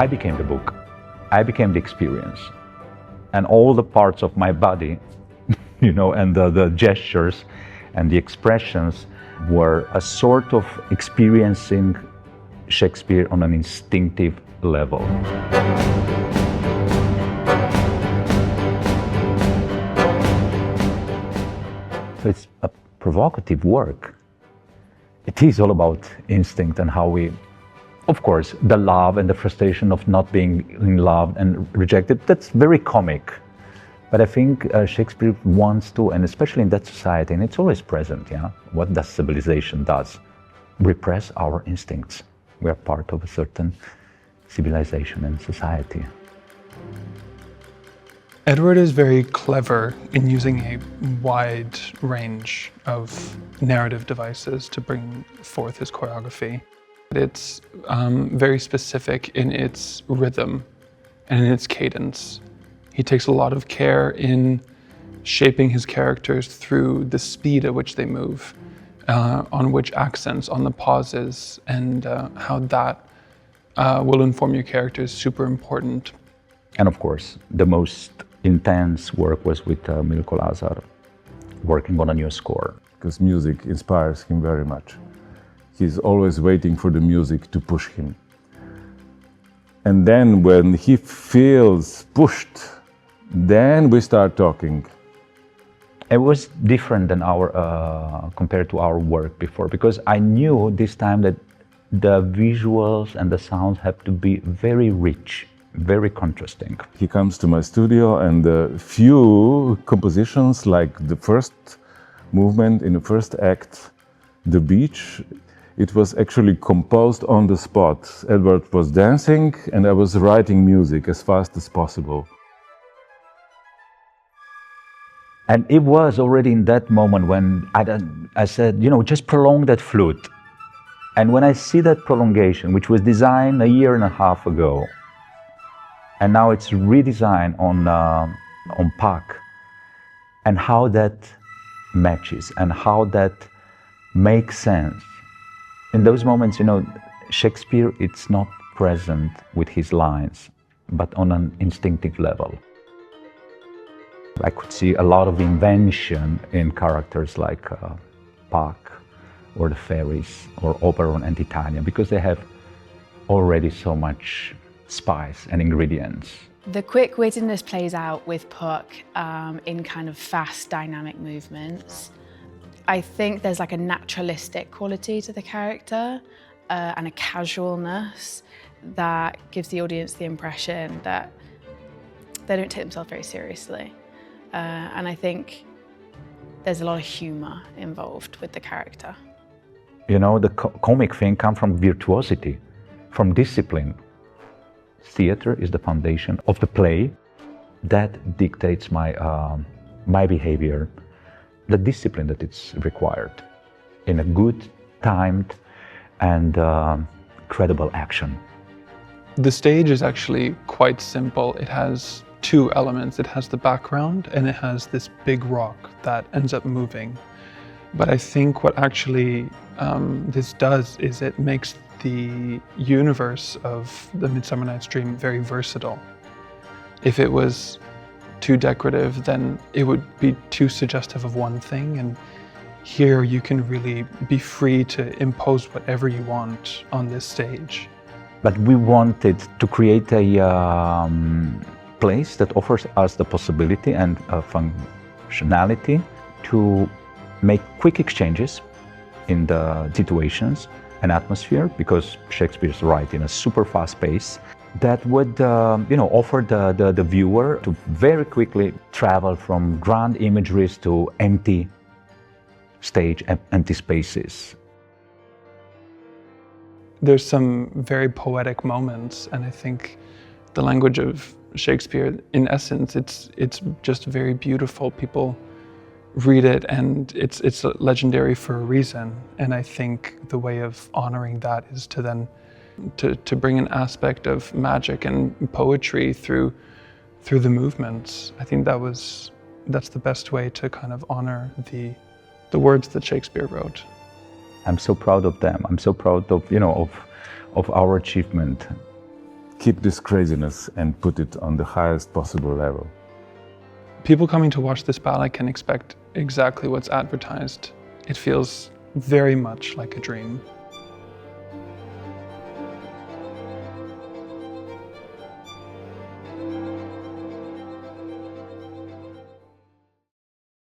I became the book. I became the experience. And all the parts of my body, and the gestures and the expressions were a sort of experiencing Shakespeare on an instinctive level. So it's a provocative work. It is all about instinct and how we, of course, the love and the frustration of not being in love and rejected, that's very comic. But I think Shakespeare wants to, and especially in that society, and it's always present, what does civilization does? Repress our instincts. We are part of a certain civilization and society. Edward is very clever in using a wide range of narrative devices to bring forth his choreography. It's very specific in its rhythm and in its cadence. He takes a lot of care in shaping his characters through the speed at which they move, on which accents, on the pauses, and how that will inform your character is super important. And of course, the most intense work was with Milko Lazars, working on a new score. Because music inspires him very much. He's always waiting for the music to push him. And then when he feels pushed, then we start talking. It was different than compared to our work before, because I knew this time that the visuals and the sounds have to be very rich, very contrasting. He comes to my studio, and a few compositions, like the first movement in the first act, The Beach, it was actually composed on the spot. Edward was dancing, and I was writing music as fast as possible. And it was already in that moment when I said, just prolong that flute. And when I see that prolongation, which was designed a year and a half ago, and now it's redesigned on Puck, and how that matches and how that makes sense. In those moments, Shakespeare, it's not present with his lines, but on an instinctive level. I could see a lot of invention in characters like Puck, or the fairies, or Oberon and Titania, because they have already so much spice and ingredients. The quick-wittedness plays out with Puck in kind of fast, dynamic movements. I think there's like a naturalistic quality to the character and a casualness that gives the audience the impression that they don't take themselves very seriously. And I think there's a lot of humor involved with the character. The comic thing comes from virtuosity, from discipline. Theater is the foundation of the play. That dictates my behavior, the discipline that it's required in a good, timed, and credible action. The stage is actually quite simple. It has two elements. It has the background, and it has this big rock that ends up moving. But I think what actually this does is it makes the universe of the Midsummer Night's Dream very versatile. If it was too decorative, then it would be too suggestive of one thing, and here you can really be free to impose whatever you want on this stage. But we wanted to create a place that offers us the possibility and functionality to make quick exchanges in the situations and atmosphere, because Shakespeare's writing in a super fast pace that would offer the viewer to very quickly travel from grand imageries to empty stage, empty spaces. There's some very poetic moments, and I think the language of Shakespeare, in essence, it's just very beautiful. People read it, and it's legendary for a reason. And I think the way of honoring that is to then to bring an aspect of magic and poetry through the movements. I think that's the best way to kind of honor the words that Shakespeare wrote. I'm so proud of them. I'm so proud of our achievement. keep this craziness and put it on the highest possible level. People coming to watch this ballet can expect exactly what's advertised. It feels very much like a dream.